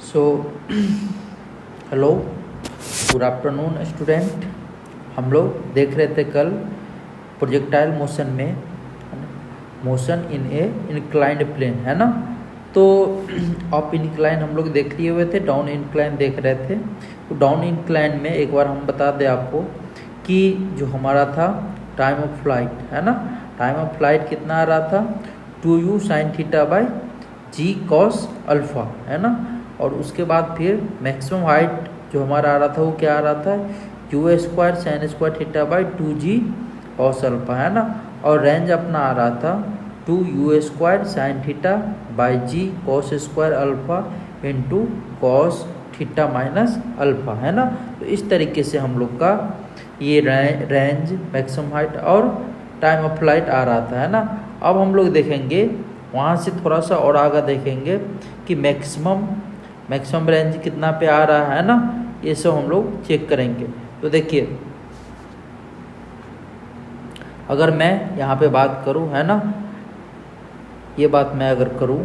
सो hello, good afternoon student. हम लोग देख रहे थे कल प्रोजेक्टाइल मोशन में motion in a inclined plane, है ना। तो अप इंक्लाइन हम लोग देख लिए हुए थे, डाउन इंक्लाइन देख रहे थे। तो डाउन इंक्लाइन में एक बार हम बता दें आपको कि जो हमारा था टाइम ऑफ फ्लाइट, है ना, टाइम ऑफ फ्लाइट कितना आ रहा था 2u sin theta by g cos alpha, है ना। और उसके बाद फिर मैक्सिमम हाइट जो हमारा आ रहा था वो क्या आ रहा था u square sine square theta by 2g cos alpha, है ना। और रेंज अपना आ रहा था 2u square sine theta by g cos square alpha into cos theta minus alpha, है ना। तो इस तरीके से हम लोग का ये रेंज मैक्सिमम हाइट और टाइम ऑफ फ्लाइट आ रहा था, है ना। अब हम लोग देखेंगे वहाँ से थोड़ा सा और आगे देखेंगे कि मैक्सिमम रेंज कितना पे आ रहा है ना, ये सब हम लोग चेक करेंगे। तो देखिए, अगर मैं यहाँ पे बात करूँ, है ना, ये बात मैं अगर करूँ,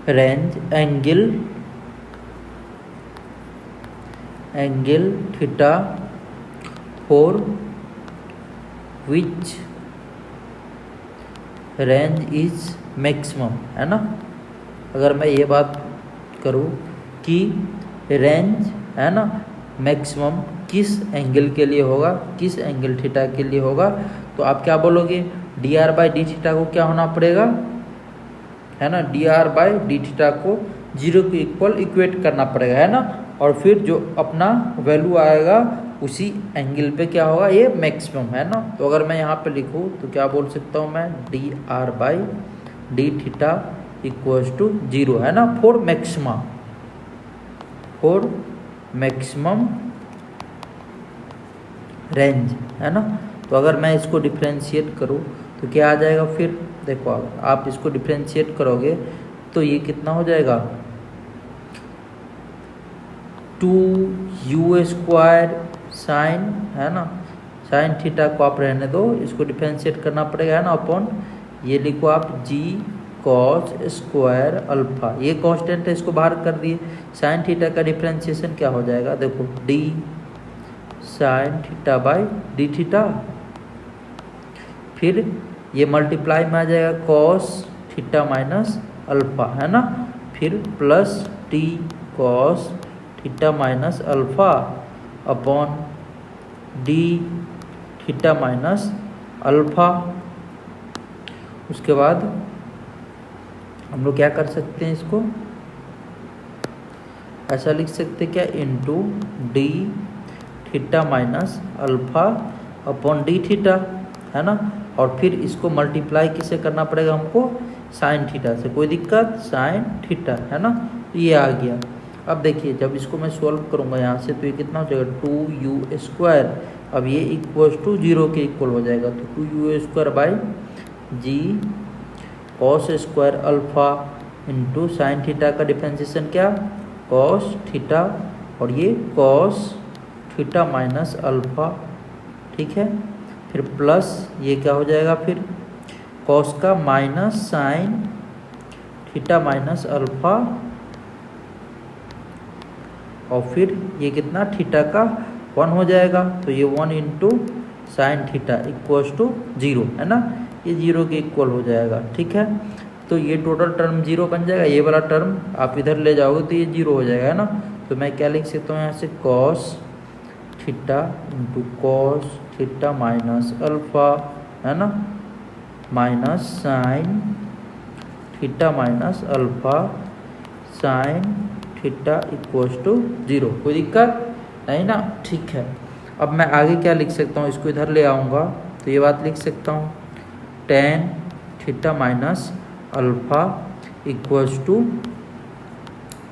range angle theta for which range is maximum, है ना। अगर मैं ये बात करूँ कि रेंज, है ना, मैक्सिमम किस एंगल के लिए होगा, किस एंगल थीटा के लिए होगा, तो आप क्या बोलोगे D r by d theta को क्या होना पड़ेगा, है ना, D r by d theta को 0 के इक्वल इक्वेट करना पड़ेगा, है ना। और फिर जो अपना वैल्यू आएगा उसी एंगल पे क्या होगा, ये मैक्सिमम, है ना। तो अगर मैं यहाँ पे लिखूँ तो क्या बोल सकता हूँ मैं d r by d theta equals to 0, है ना, फॉर मैक्सिमम रेंज, है ना। तो अगर मैं इसको डिफ्रेंशिएट करूँ तो क्या आ जाएगा, फिर देखो आप इसको डिफ्रेंशिएट करोगे तो ये कितना हो जाएगा 2u स्क्वायर साइन, है ना, साइन थीटा को आप रहने दो, इसको डिफ्रेंशिएट करना पड़ेगा, है ना, अपॉन ये लिखो आप जी कॉस स्क्वायर अल्फा, ये कांस्टेंट है, इसको बाहर कर दिए। साइन थीटा का डिफ्रेंशिएशन क्या हो जाएगा, देखो D sign theta by d theta, फिर ये मल्टीप्लाई में आ जाएगा कॉस थीटा माइनस अल्फा, है ना, फिर plus T cos theta minus alpha upon D theta minus alpha. उसके बाद हम लोग क्या कर सकते हैं, इसको ऐसा लिख सकते हैं क्या, into D theta minus alpha upon D theta, है ना। और फिर इसको मल्टीप्लाई किससे करना पड़ेगा हमको, साइन थीटा से, कोई दिक्कत, साइन थीटा, है ना। तो ये आ गया। अब देखिए जब इसको मैं सॉल्व करूँगा यहाँ से तो ये कितना हो जाएगा 2u स्क्वायर, अब ये इक्वल्स टू 0 के इक्वल हो जाएगा, तो 2u square by g cos square alpha into sine theta का डिफ्रेंशिएशन क्या कॉस थीटा, और ये कॉस थीटा माइनस अल्फा, ठीक है। फिर प्लस ये क्या हो जाएगा, फिर कॉस का minus sine theta minus alpha, और फिर ये कितना थीटा का 1 हो जाएगा, तो ये 1 into sine theta equals to 0, है ना, ये 0 के इक्वल हो जाएगा, ठीक है। तो ये टोटल टर्म 0 बन जाएगा, ये वाला टर्म आप इधर ले जाओगे तो ये 0 हो जाएगा, है ना। तो मैं क्या लिख सकता हूँ यहाँ से cos theta into cos theta minus alpha, है ना, minus sine theta minus alpha sine theta equals to 0, कोई दिक्कत नहीं ना, ठीक है। अब मैं आगे क्या लिख सकता हूँ, इसको इधर ले आऊँगा तो ये बात लिख सकता हूँ tan theta minus alpha equals to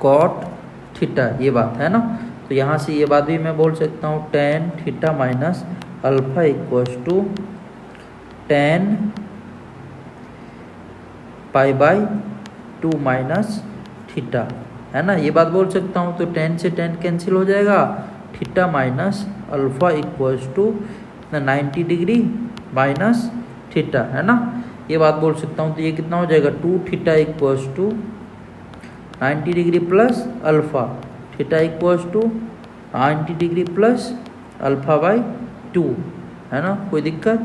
cot theta, ये बात है ना। तो यहाँ से ये बात भी मैं बोल सकता हूँ tan theta minus alpha equals to tan pi by 2 minus theta, है ना, ये बात बोल सकता हूँ। तो 10 से 10 कैंसिल हो जाएगा, theta minus alpha equals to 90 degree minus theta, है ना। ये बात बोल सकता हूँ, तो ये कितना हो जाएगा 2 theta equals to 90 degree plus alpha, theta equals to 90 degree plus alpha by 2, है ना, कोई दिक्कत।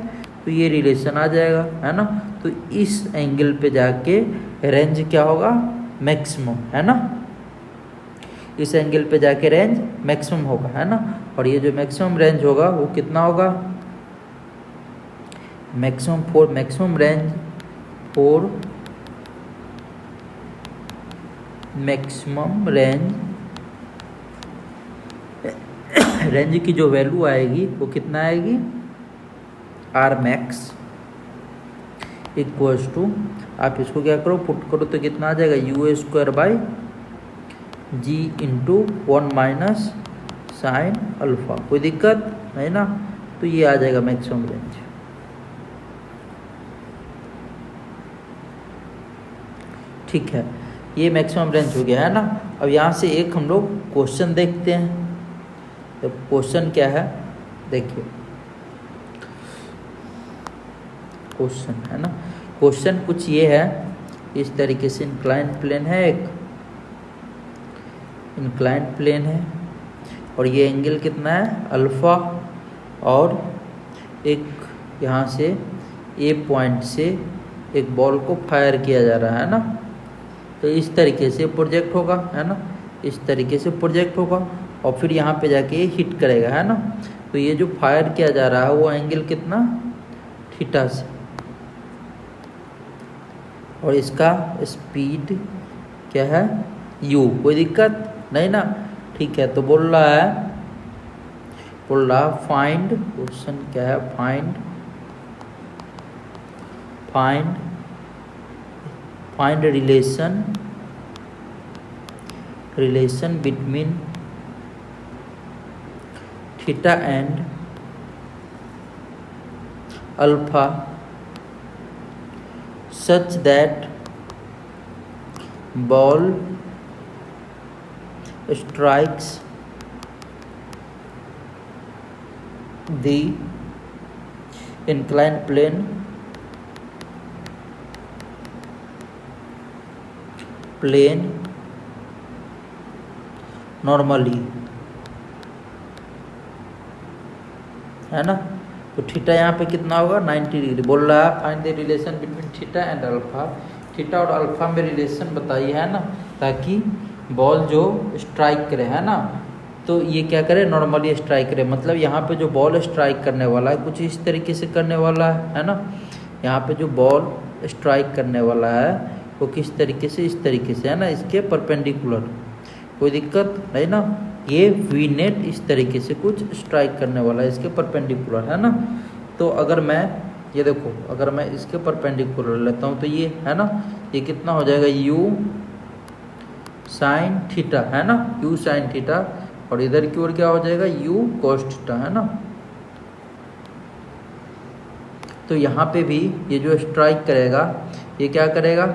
तो ये रिलेशन आ जाएगा, है ना। तो इस एंगल पे जाके रेंज क्या होगा, मैक्सिमम, है ना। इस एंगल पे जाके रेंज मैक्सिमम होगा, है ना। और ये जो मैक्सिमम रेंज होगा वो कितना होगा, मैक्सिमम रेंज की जो वैल्यू आएगी वो कितना आएगी, आर मैक्स इक्वल्स टू, आप इसको क्या करो, पुट करो तो कितना आ जाएगा, u square by g into 1 minus sine alpha, कोई दिक्कत है ना। तो ये आ जाएगा मैक्सिमम रेंज। ठीक है, ये मैक्सिमम रेंज हो गया, है ना। अब यहाँ से एक हम लोग क्वेश्चन देखते हैं। तो क्वेश्चन क्या है, देखिए क्वेश्चन, है ना। क्वेश्चन कुछ ये है, इस तरीके से इंक्लाइन प्लेन है, एक इंक्लाइन प्लेन है, और ये एंगल कितना है, अल्फ़ा, और एक यहाँ से ए पॉइंट से एक बॉल को फायर किया जा रहा है ना। तो इस तरीके से प्रोजेक्ट होगा, है ना, इस तरीके से प्रोजेक्ट होगा, और फिर यहाँ पे जाके ये हिट करेगा, है ना। तो ये जो फायर किया जा रहा है वो एंगल कितना, थीटा से, और इसका स्पीड क्या है, u, कोई दिक्कत नहीं ना। ठीक है, तो बोल रहा फाइंड, क्वेश्चन क्या है, find relation between theta and alpha such that ball strikes the inclined plane normally, है ना। तो थीटा यहाँ पे कितना होगा, 90 डिग्री। बोल रहा है find the relation between theta and alpha, theta और अल्फा में रिलेशन बताइए, है ना, ताकि बॉल जो स्ट्राइक करे, है ना, तो ये क्या करे, नॉर्मली स्ट्राइक करे। मतलब यहाँ पे जो बॉल स्ट्राइक करने वाला है कुछ इस तरीके से करने वाला है ना। यहाँ पे जो बॉल स्ट्राइक करने वाला है वो किस तरीके से, इस तरीके से, है ना, इसके परपेंडिकुलर, कोई दिक्कत नहीं ना। ये वी नेट इस तरीके से कुछ स्ट्राइक करने वाला है इसके परपेंडिकुलर, है ना। तो अगर मैं ये देखो, अगर मैं इसके परपेंडिकुलर लेता हूँ तो ये, है ना, ये कितना हो जाएगा, u साइन थीटा, है ना, u साइन थीटा, और इधर की ओर क्या हो जाएगा, u cos थीटा, है ना। तो यहाँ पे भी ये जो स्ट्राइक करेगा ये क्या करेगा,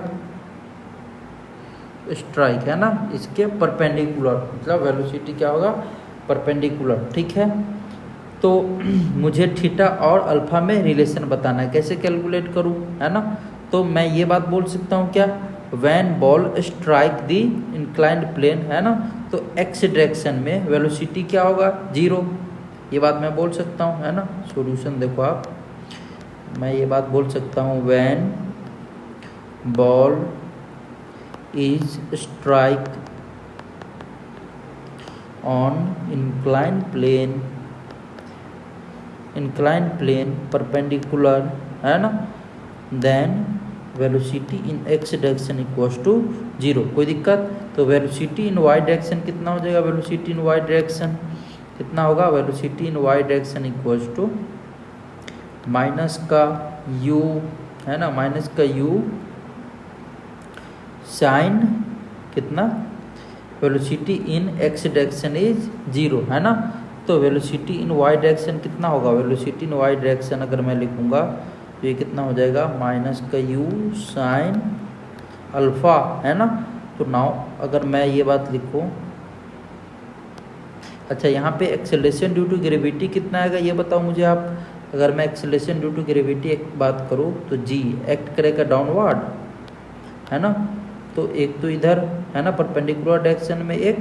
स्ट्राइक, है ना, इसके परपेंडिकुलर, मतलब वेलोसिटी क्या होगा, परपेंडिकुलर। ठीक है, तो मुझे थीटा और अल्फा में रिलेशन बताना है, कैसे कैलकुलेट करूं, है ना। तो मैं ये बात बोल सकता हूं क्या, when ball strike the inclined plane, है ना, तो एक्स डायरेक्शन में वेलोसिटी क्या होगा, 0। ये बात मैं बोल सकता हूं, है ना। सॉल्यूशन देखो आप, मैं ये बात बोल सकता हूं, when ball is strike on inclined plane perpendicular, है ना, then velocity in x direction equals to 0, कोई दिक्कत। तो velocity in y direction कितना हो जाएगा, velocity in y direction कितना होगा, velocity in y direction equals to minus का u, है ना, माइनस का u साइन कितना, velocity in x direction is 0, है ना। तो वेलोसिटी इन वाई डायरेक्शन कितना होगा, वेलोसिटी इन वाई डायरेक्शन अगर मैं लिखूंगा तो ये कितना हो जाएगा, माइनस का u साइन अल्फा, है ना। तो नाउ अगर मैं ये बात लिखूं, अच्छा यहाँ पे एक्सेलरेशन ड्यू टू ग्रेविटी कितना आएगा ये बताओ मुझे आप। अगर मैं एक्सेलरेशन ड्यू टू ग्रेविटी एक बात करूँ तो जी एक्ट करेगा डाउनवर्ड, है ना। तो एक तो इधर है ना परपेंडिकुलर डायरेक्शन में, एक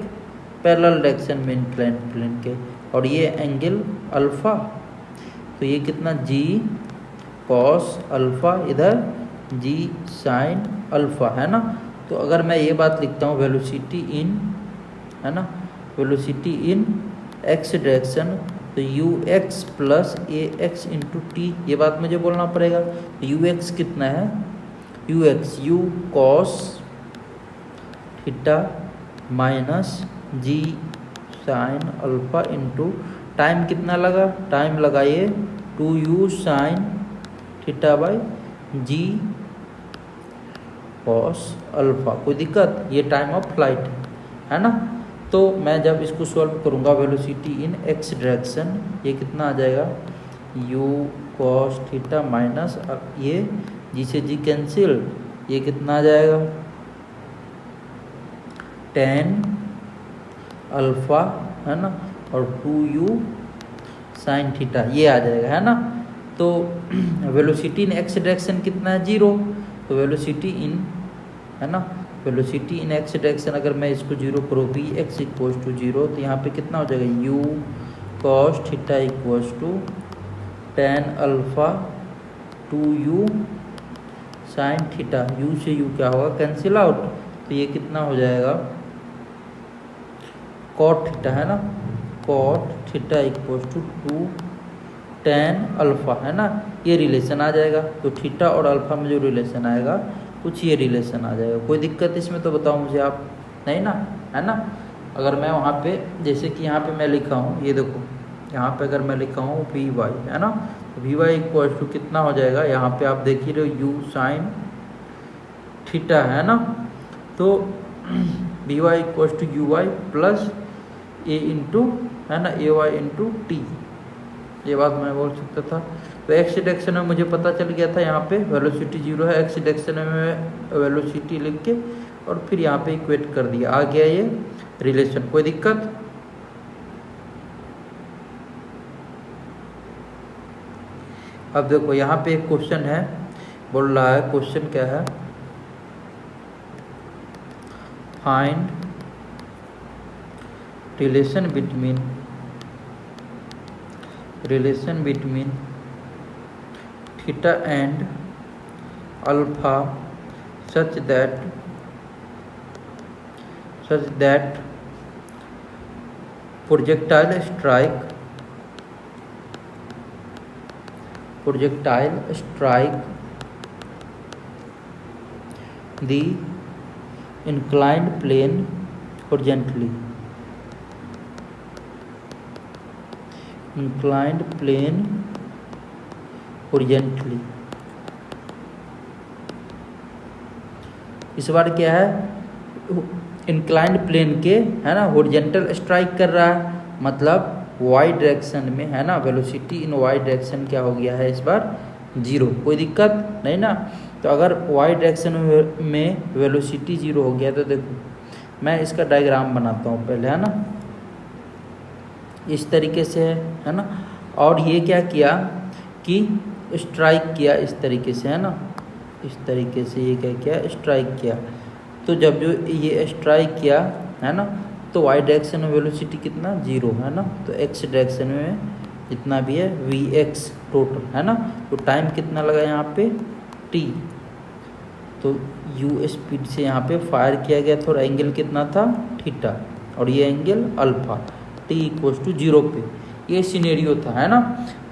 पैरेलल डायरेक्शन में इंक्लाइंड प्लेन के, और ये एंगल अल्फा, तो ये कितना जी कॉस अल्फा, इधर जी साइन अल्फा, है ना। तो अगर मैं ये बात लिखता हूँ वेलोसिटी इन, है ना, वेलोसिटी इन एक्स डायरेक्शन, तो u x plus a x into t, ये बात मुझे बोलना पड़ेगा। यू एक्स कितना है, u x u cos theta minus g sine alpha into time कितना लगा, टाइम लगा ये 2u sine theta by g cos alpha. कोई दिक्कत, ये टाइम ऑफ फ्लाइट है ना। तो मैं जब इसको सॉल्व करूँगा वेलोसिटी इन एक्स डायरेक्शन, ये कितना आ जाएगा u कॉस थीटा माइनस ये जी से जी कैंसिल, ये कितना आ जाएगा tan अल्फा, है ना, और 2u साइन थीटा, ये आ जाएगा, है ना। तो वेलोसिटी इन एक्स डायरेक्शन कितना है 0, तो वेलोसिटी इन, है ना, वेलोसिटी इन एक्स डायरेक्शन अगर मैं इसको 0 करूँ वी एक्स इक्वल्स टू 0, तो यहाँ पे कितना हो जाएगा u cos theta equals to tan alpha 2u sine theta, u से u क्या होगा कैंसिल आउट, तो ये कितना हो जाएगा कॉट थीटा, है ना, cot theta equals to 2 tan alpha, है ना, ये रिलेशन आ जाएगा। तो थीटा और अल्फा में जो रिलेशन आएगा कुछ ये रिलेशन आ जाएगा। कोई दिक्कत इसमें तो बताओ मुझे आप, नहीं ना, है ना। अगर मैं वहाँ पे जैसे कि यहाँ पे मैं लिखा हूँ, ये देखो यहाँ पे अगर मैं लिखा हूँ वी वाई, है ना, तो वी वाई इक्वल टू कितना हो जाएगा, यहाँ पे आप देख ही रहे हो यू साइन थीटा, है ना। तो v y equal to u y plus a into, है ना, ए वाई इंटू टी, ये बात मैं बोल सकता था। तो एक्स डायरेक्शन में मुझे पता चल गया था, यहाँ पे वेलोसिटी 0 है, एक्स डायरेक्शन में वेलोसिटी लिख के और फिर यहाँ पे इक्वेट कर दिया, आ गया ये रिलेशन। कोई दिक्कत, अब देखो यहाँ पे एक क्वेश्चन है, बोल रहा है क्वेश्चन क्या है, find relation between theta and alpha such that projectile strike the inclined plane horizontally, इस बार क्या है, इंक्लाइंड प्लेन के, है ना, हॉरिजॉन्टल स्ट्राइक कर रहा है, मतलब वाई डायरेक्शन में, है ना, वेलोसिटी इन वाई डायरेक्शन क्या हो गया है इस बार 0। कोई दिक्कत नहीं ना। तो अगर वाई डायरेक्शन में वेलोसिटी 0 हो गया, तो देखो मैं इसका डायग्राम बनाता हूँ पहले, है ना, इस तरीके से है ना, और ये क्या किया कि स्ट्राइक किया इस तरीके से, है ना, इस तरीके से ये क्या किया स्ट्राइक किया। तो जब जो ये स्ट्राइक किया, है ना, तो वाई डायरेक्शन में वेलोसिटी कितना 0, है ना, तो एक्स डायरेक्शन में जितना भी है वी एक्स टोटल, है ना। तो टाइम कितना लगा यहाँ पे टी, तो यू स्पीड से यहाँ पे फायर किया गया था और एंगल कितना था थीटा, और ये angle alpha, t equals to 0 पे, ये सिनेरियो था, है ना।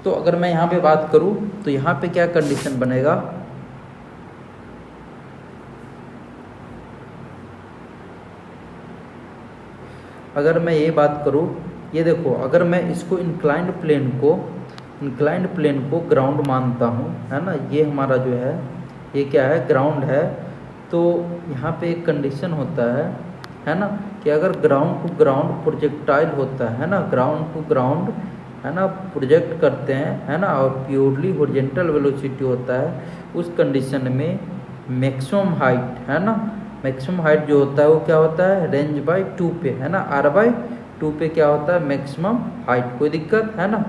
तो अगर मैं यहाँ पे बात करूँ तो यहाँ पे क्या कंडीशन बनेगा, अगर मैं ये बात करूँ, ये देखो अगर मैं इसको इंक्लाइंड प्लेन को ग्राउंड मानता हूँ, है ना, ये हमारा जो है ये क्या है ग्राउंड है, तो यहाँ पे एक कंडीशन होता है ना, कि अगर ग्राउंड टू ग्राउंड प्रोजेक्टाइल होता है ना, ग्राउंड टू ग्राउंड, है ना, प्रोजेक्ट करते हैं, है ना, और प्योरली हॉरिजॉन्टल वेलोसिटी होता है, उस कंडीशन में मैक्सिमम हाइट, है ना, मैक्सिमम हाइट जो होता है वो क्या होता है रेंज बाई 2 पे, है ना, r बाई 2 पे क्या होता है मैक्सिमम हाइट। कोई दिक्कत है ना,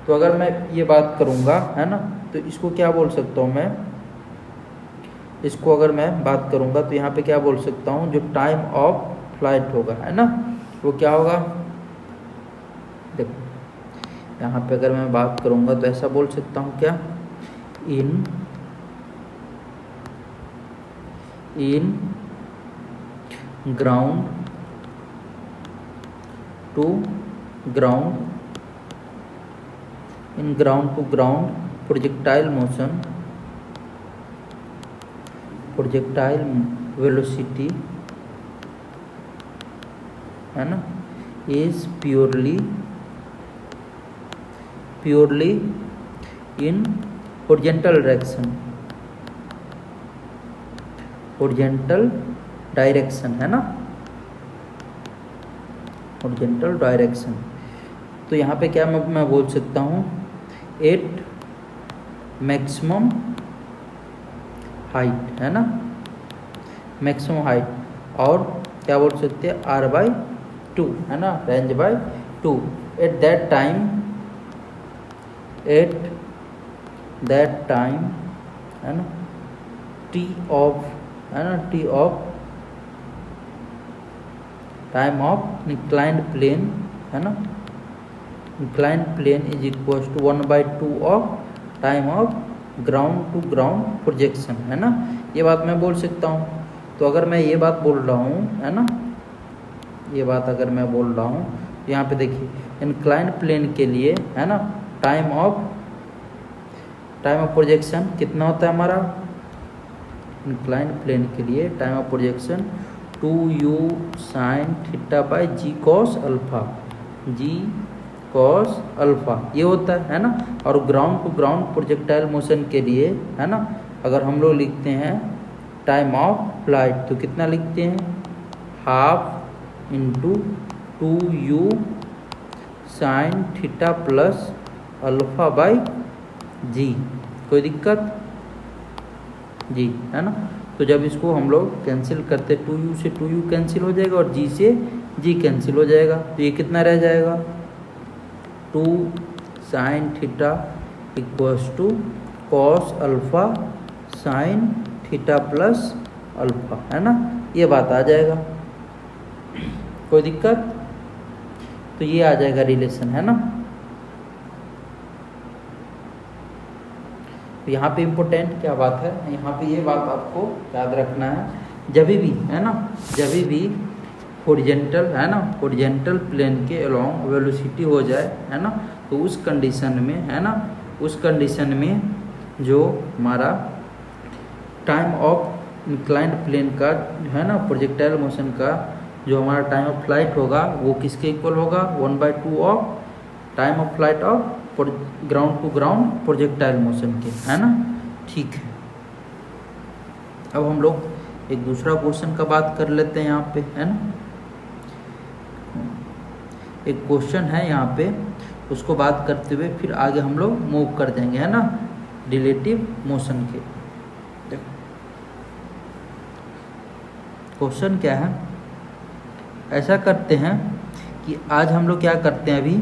तो अगर मैं ये बात करूँगा, है ना, तो इसको क्या बोल सकता हूँ मैं, इसको अगर मैं बात करूँगा तो यहाँ पे क्या बोल सकता हूँ, जो टाइम ऑफ फ्लाइट होगा, है ना, वो क्या होगा। देखो यहाँ पे अगर मैं बात करूँगा तो ऐसा बोल सकता हूँ क्या, in ground to ground, in ground to ground projectile motion, projectile velocity, है ना, is purely in horizontal direction, horizontal direction, है ना, होरिजेंटल डायरेक्शन। तो यहाँ पे क्या मैं बोल सकता हूँ, एट मैक्सिमम हाइट, है ना, मैक्सिमम हाइट, और क्या बोल सकते हैं, r/2, है ना, range bye 2, at that time, है ना, टी ऑफ, है ना, टाइम ऑफ इंक्लाइंड प्लेन, है ना, inclined plane is equal to 1/2 of time of ground to ground projection, है ना, ये बात मैं बोल सकता हूँ। तो अगर मैं ये बात बोल रहा हूँ, है ना, ये बात अगर मैं बोल रहा हूँ, तो यहाँ पे देखिए इंक्लाइंड प्लेन के लिए, है ना, टाइम ऑफ प्रोजेक्शन कितना होता है हमारा, इंक्लाइंड प्लेन के लिए time of projection 2u sin θ/g cos alpha, g cos alpha ये होता है ना। और ground to ground projectile motion के लिए, है ना, अगर हम लोग लिखते हैं टाइम ऑफ फ्लाइट तो कितना लिखते हैं, 1/2 into 2u sin θ plus α/g, कोई दिक्कत जी, है ना। तो जब इसको हम लोग कैंसिल करते 2u से 2u कैंसिल हो जाएगा और g से g कैंसिल हो जाएगा, तो ये कितना रह जाएगा 2 sin θ equals to cos alpha sin θ plus alpha, है ना, ये बात आ जाएगा, कोई दिक्कत। तो ये आ जाएगा रिलेशन, है ना। तो यहाँ पे इम्पोर्टेंट क्या बात है, यहाँ पे ये बात आपको याद रखना है, जब भी, है ना, जब भी हॉरिजॉन्टल, है ना, हॉरिजॉन्टल प्लेन के अलोंग वेलोसिटी हो जाए, है ना, तो उस कंडीशन में, है ना, उस कंडीशन में जो हमारा टाइम ऑफ इंक्लाइंड प्लेन का, है ना, प्रोजेक्टाइल मोशन का जो हमारा टाइम ऑफ फ्लाइट होगा वो किसके इक्वल होगा, 1/2 of time of flight of ground to ground projectile motion के, है ना। ठीक है, अब हम लोग एक दूसरा क्वेश्चन का बात कर लेते हैं यहाँ पे, है ना। एक क्वेश्चन है यहाँ पे, उसको बात करते हुए फिर आगे हम लोग मूव कर जाएंगे, है ना, रिलेटिव मोशन के। क्वेश्चन क्या है, ऐसा करते हैं कि आज हम लोग क्या करते हैं, अभी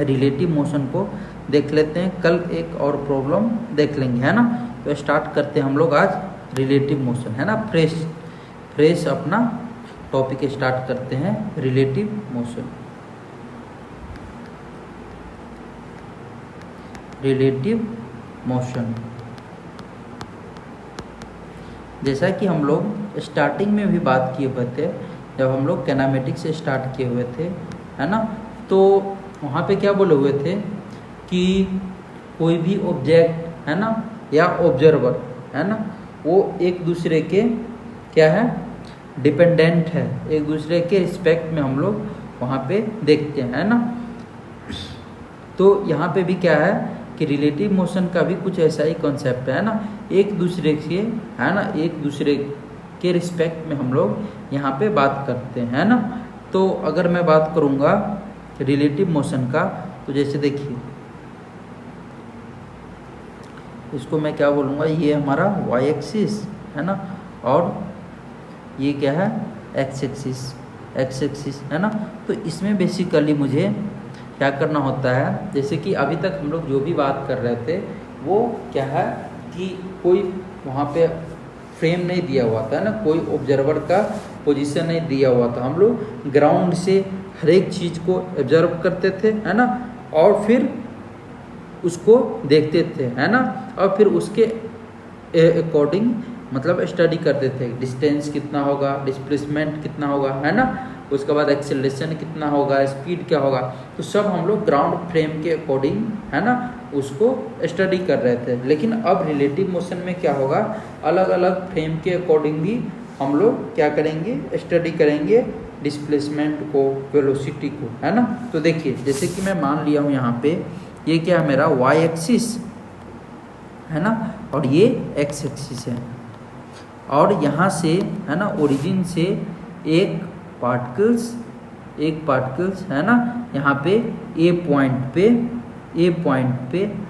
रिलेटिव मोशन को देख लेते हैं, कल एक और प्रॉब्लम देख लेंगे, है ना। तो स्टार्ट करते हैं हम लोग आज रिलेटिव मोशन, है ना, फ्रेश अपना टॉपिक स्टार्ट करते हैं, रिलेटिव मोशन। रिलेटिव मोशन जैसा कि हम लोग स्टार्टिंग में भी बात किए हुए थे, जब हम लोग कैनामेटिक्स से स्टार्ट किए हुए थे, है ना, तो वहाँ पे क्या बोले हुए थे कि कोई भी ऑब्जेक्ट, है ना, या ऑब्जर्वर, है ना, वो एक दूसरे के क्या है, डिपेंडेंट है, एक दूसरे के रिस्पेक्ट में हम लोग वहाँ पे देखते हैं, है ना। तो यहाँ पे भी क्या है कि रिलेटिव मोशन का भी कुछ ऐसा ही कॉन्सेप्ट है ना, एक दूसरे से, है ना, एक दूसरे के रिस्पेक्ट में हम लोग यहाँ पे बात करते हैं, है ना। तो अगर मैं बात करूँगा रिलेटिव मोशन का, तो जैसे देखिए इसको मैं क्या बोलूँगा, ये हमारा y एक्सिस, है ना, और ये क्या है x एक्सिस, है ना। तो इसमें बेसिकली मुझे क्या करना होता है, जैसे कि अभी तक हम लोग जो भी बात कर रहे थे वो क्या है कि कोई वहाँ पे फ्रेम नहीं दिया हुआ था ना, कोई ऑब्जर्वर का पोजीशन नहीं दिया हुआ था, हम लोग ग्राउंड से हर एक चीज़ को ऑब्जर्व करते थे, है ना, और फिर उसको देखते थे, है ना, और फिर उसके अकॉर्डिंग मतलब स्टडी करते थे, डिस्टेंस कितना होगा, डिस्प्लेसमेंट कितना होगा, है ना, उसके बाद एक्सेलरेशन कितना होगा, स्पीड क्या होगा, तो सब हम लोग ग्राउंड फ्रेम के अकॉर्डिंग, है ना, उसको स्टडी कर रहे थे। लेकिन अब रिलेटिव मोशन में क्या होगा, अलग अलग फ्रेम के अकॉर्डिंग भी हम लोग क्या करेंगे, स्टडी करेंगे डिस्प्लेसमेंट को, वेलोसिटी को, है ना। तो देखिए जैसे कि मैं मान लिया हूँ यहाँ पे ये क्या है मेरा वाई एक्सिस है ना, और ये एक्स एक्सिस है, और यहाँ से है ना ओरिजिन से एक पार्टिकल्स है ना, यहाँ पे ए पॉइंट पे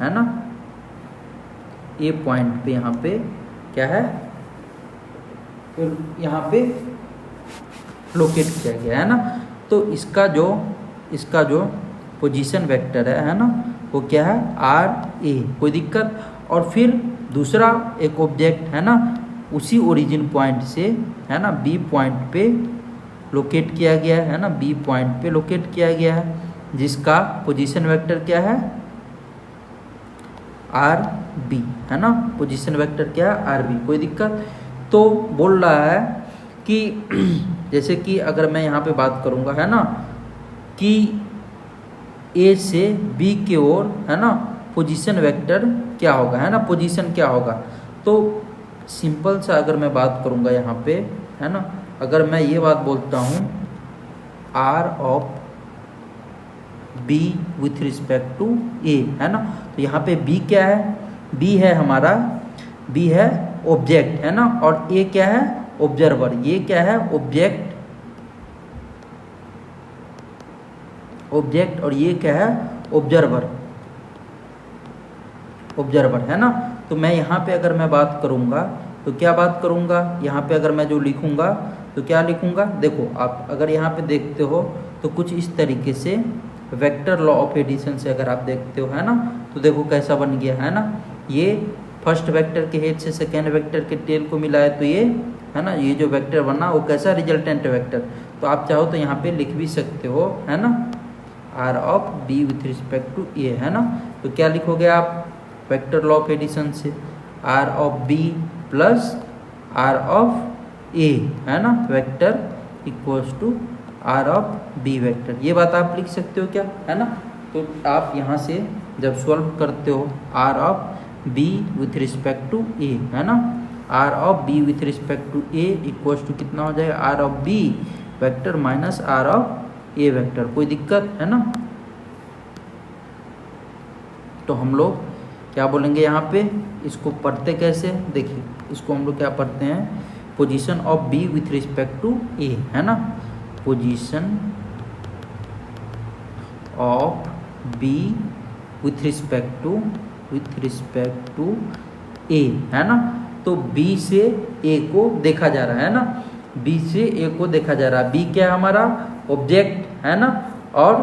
है ना, ए पॉइंट पे यहाँ पे क्या है, तो यहाँ पे लोकेट किया गया है ना। तो इसका जो पोजीशन वेक्टर है ना, वो क्या है आर ए, कोई दिक्कत। और फिर दूसरा एक ऑब्जेक्ट है ना, उसी ओरिजिन पॉइंट से है ना बी पॉइंट पे लोकेट किया गया है ना, बी पॉइंट पे लोकेट किया गया है, जिसका पोजीशन वेक्टर क्या है आर बी, है ना, पोजीशन वेक्टर क्या है आर बी, कोई दिक्कत। तो बोल रहा है कि जैसे कि अगर मैं यहाँ पे बात करूँगा है ना कि ए से बी की ओर है ना पोजीशन वेक्टर क्या होगा, है ना, पोजीशन क्या होगा। तो सिंपल सा अगर मैं बात करूँगा यहाँ पे है ना, अगर मैं ये बात बोलता हूँ R of B with respect to A, है ना, तो यहाँ पे बी क्या है, बी है हमारा, बी है ऑब्जेक्ट, है ना, और ए क्या है ऑब्जर्वर, ये क्या है ऑब्जेक्ट और ये क्या है ऑब्जर्वर, है ना। तो मैं यहाँ पे अगर मैं बात करूँगा तो क्या बात करूँगा, यहाँ पे अगर मैं जो लिखूँगा तो क्या लिखूँगा, देखो आप अगर यहाँ पे देखते हो तो कुछ इस तरीके से वेक्टर लॉ ऑफ एडिशन से अगर आप देखते हो है ना, तो देखो कैसा बन गया है ना, ये फर्स्ट वेक्टर के हेड से सेकेंड वेक्टर के टेल को मिला है, तो ये है ना ये जो वेक्टर बना वो कैसा रिजल्टेंट वेक्टर। तो आप चाहो तो यहाँ पे लिख भी सकते हो है ना R of B with respect to A, है ना। तो क्या लिखोगे आप वेक्टर लॉ ऑफ एडिशन से R of B plus R of A, है ना, vector equals to R of B vector, ये बात आप लिख सकते हो क्या, है ना। तो आप यहाँ से जब सॉल्व करते हो R of B with respect to A, है ना, R of B with respect to A equals to कितना हो जाएगा R of B vector minus R of A vector, कोई दिक्कत है ना। तो हम लोग क्या बोलेंगे यहाँ पे, इसको पढ़ते कैसे, देखिए इसको हम लोग क्या पढ़ते हैं position of B with respect to A, है ना, position of B with respect to A, है ना। तो B से A को देखा जा रहा है ना, B से A को देखा जा रहा है, B क्या है हमारा ऑब्जेक्ट, है ना, और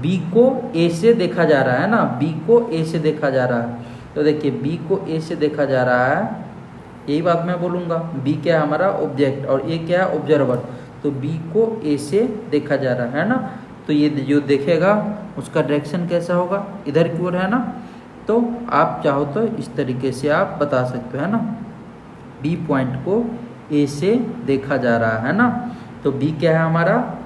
B को A से देखा जा रहा है ना, B को A से देखा जा रहा है। तो देखिए B को A से देखा जा रहा है, यही बात मैं बोलूँगा, B क्या है हमारा ऑब्जेक्ट और A क्या है ऑब्जर्वर, तो B को A से देखा जा रहा है ना। तो ये जो देखेगा उसका डायरेक्शन कैसा होगा, इधर की ओर, है ना। तो आप चाहो तो इस तरीके से आप बता सकते हो, है ना, बी पॉइंट को ए से देखा जा रहा है ना, तो बी क्या है हमारा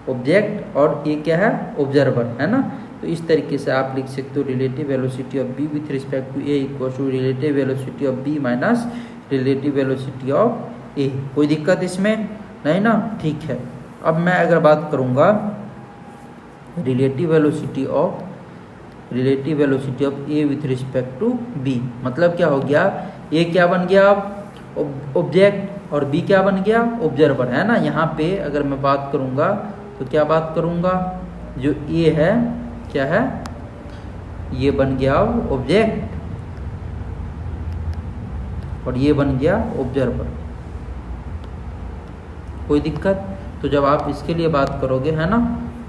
ऑब्जेक्ट और ए क्या है ऑब्जर्वर, है ना। तो इस तरीके से आप लिख सकते हो relative velocity of B with respect to A equal to relative velocity of B minus relative velocity of A, कोई दिक्कत इसमें नहीं ना, ठीक है। अब मैं अगर बात करूँगा relative velocity of A with respect to b, मतलब क्या हो गया, ए क्या बन गया ऑब्जेक्ट और बी क्या बन गया ऑब्जर्वर, है ना। यहाँ पे अगर मैं बात करूँगा तो क्या बात करूँगा, जो ए है क्या है, ये बन गया ऑब्जेक्ट और ये बन गया ऑब्जर्वर, कोई दिक्कत। तो जब आप इसके लिए बात करोगे है ना,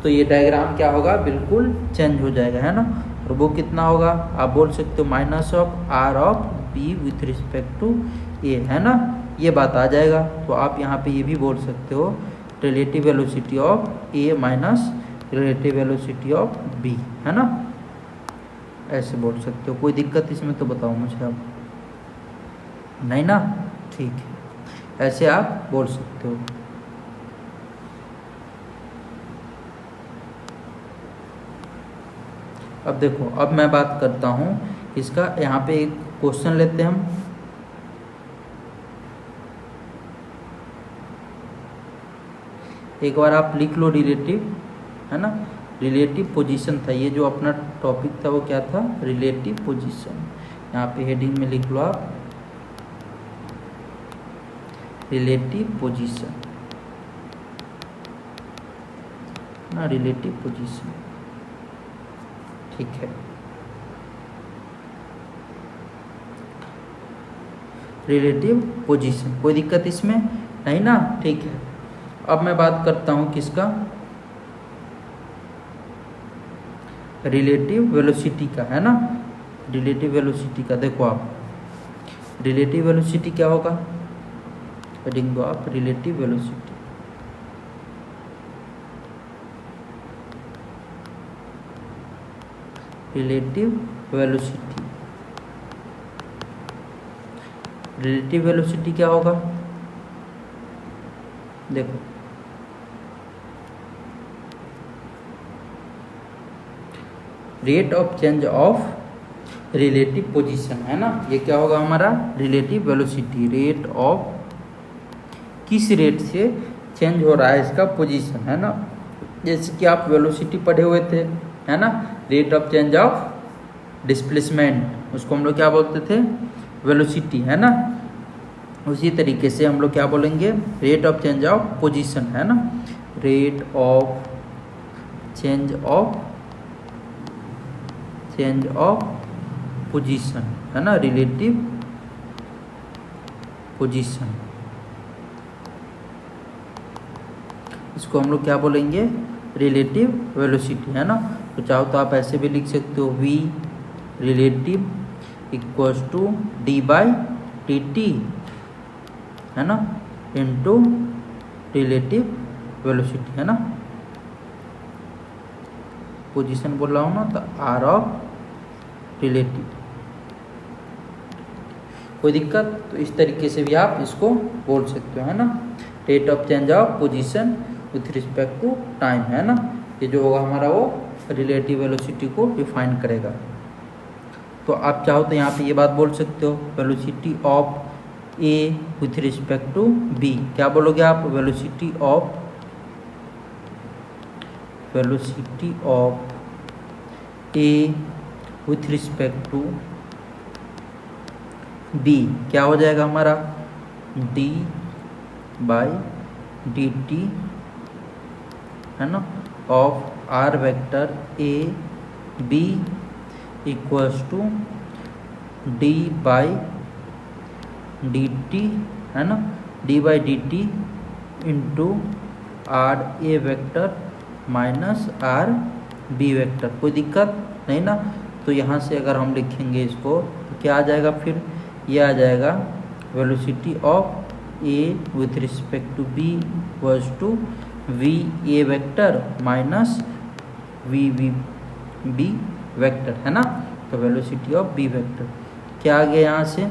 तो ये डायग्राम क्या होगा, बिल्कुल चेंज हो जाएगा, है ना। और वो कितना होगा, आप बोल सकते हो minus of R of B with respect to A, है ना, ये बात आ जाएगा। तो आप यहाँ पे ये भी बोल सकते हो relative velocity of A minus relative velocity of b, है ना, ऐसे बोल सकते हो। कोई दिक्कत इसमें तो बताओ मुझे आप, नहीं ना, ठीक है, ऐसे आप बोल सकते हो। अब देखो, अब मैं बात करता हूँ इसका, यहाँ पे एक क्वेश्चन लेते हैं हम। एक बार आप लिख लो रिलेटिव, है ना, रिलेटिव पोजीशन था ये जो अपना टॉपिक था, वो क्या था, रिलेटिव पोजीशन। यहाँ पे हेडिंग में लिख लो आप रिलेटिव पोजीशन ना, रिलेटिव पोजीशन, ठीक है। रिलेटिव पोजीशन, कोई दिक्कत इसमें नहीं ना, ठीक है। अब मैं बात करता हूँ किसका, रिलेटिव वेलोसिटी का, है ना, रिलेटिव वेलोसिटी का। देखो आप रिलेटिव वेलोसिटी क्या होगा, हेडिंग दो आप relative velocity. Relative velocity, relative velocity क्या होगा, देखो rate of change of relative position, है ना, ये क्या होगा हमारा रिलेटिव वेलोसिटी, रेट ऑफ किस रेट से चेंज हो रहा है इसका पोजीशन, है ना। जैसे कि आप वेलोसिटी पढ़े हुए थे, है ना, rate of change of displacement, उसको हम लोग क्या बोलते थे, वेलोसिटी, है ना। उसी तरीके से हम लोग क्या बोलेंगे, rate of change of position, है ना, rate of change of position, है ना, रिलेटिव पोजीशन, इसको हम लोग क्या बोलेंगे, रिलेटिव वेलोसिटी, है ना। तो चाहो तो आप ऐसे भी लिख सकते हो, v relative equals to d by t t, है ना, इनटू रिलेटिव वेलोसिटी, है ना, पोजीशन बोल रहा हूँ ना, तो आर ऑफ रिलेटिव, कोई दिक्कत, तो इस तरीके से भी आप इसको बोल सकते हो, है ना, rate of change of position with respect to time, है ना। ये जो होगा हमारा वो रिलेटिव वेलोसिटी को डिफाइन करेगा। तो आप चाहो तो यहाँ पे ये बात बोल सकते हो, velocity of A with respect to b, क्या बोलोगे आप, velocity of A with respect to b, क्या हो जाएगा हमारा, डी बाई डी टी, है ना, of r vector a b equals to d by d t, है ना, d by d t into r a vector minus r b vector, कोई दिक्कत नहीं ना। तो यहाँ से अगर हम लिखेंगे इसको तो क्या आ जाएगा, फिर ये आ जाएगा velocity of A with respect to B equals to v a vector minus v b vector, है ना। तो वेलोसिटी ऑफ बी वेक्टर क्या आ गया यहाँ से,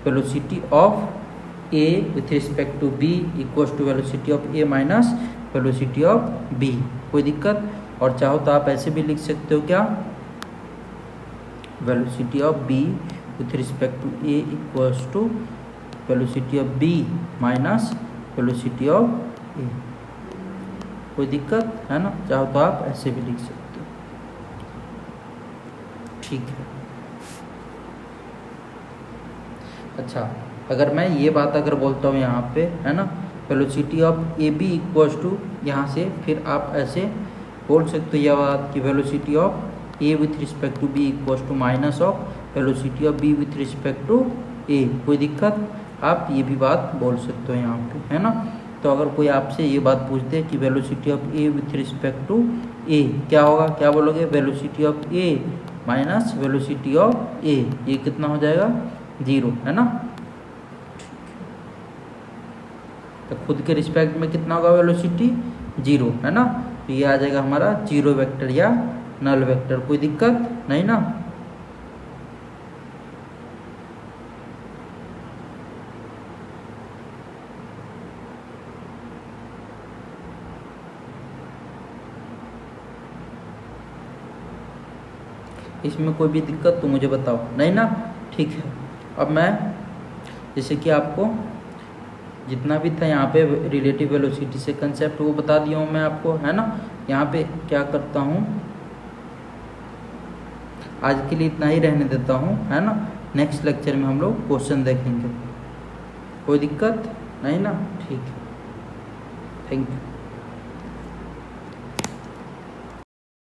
velocity of A with respect to B equals to velocity of A minus velocity of b, कोई दिक्कत। और चाहो तो आप ऐसे भी लिख सकते हो, क्या, velocity of B with respect to A equals to velocity of B minus velocity of A, कोई दिक्कत है ना। चाहो तो आप ऐसे भी लिख सकते हो, ठीक है। अच्छा, अगर मैं ये बात अगर बोलता हूँ यहाँ पे, है ना, velocity of a b equals to, यहाँ से फिर आप ऐसे बोल सकते हो यह बात कि velocity of A with respect to B equals to minus of velocity of B with respect to A, कोई दिक्कत, आप ये भी बात बोल सकते हो यहाँ पे, है ना। तो अगर कोई आपसे ये बात पूछते हैं कि velocity of A with respect to A क्या होगा, क्या बोलोगे, velocity of A minus velocity of A, ये कितना हो जाएगा 0, है ना। तो खुद के रिस्पेक्ट में कितना होगा वेलोसिटी 0, है ना। तो ये आ जाएगा हमारा 0 वेक्टर या नल वेक्टर, कोई दिक्कत नहीं ना। इसमें कोई भी दिक्कत तो मुझे बताओ, नहीं ना, ठीक है। अब मैं जैसे कि आपको जितना भी था यहाँ पे रिलेटिव वेलोसिटी से कंसेप्ट वो बता दिया हूँ मैं आपको, है ना। यहाँ पे क्या करता हूँ, आज के लिए इतना ही रहने देता हूँ, है ना। नेक्स्ट लेक्चर में हम लोग क्वेश्चन देखेंगे, कोई दिक्कत नहीं ना, ठीक है, थैंक यू।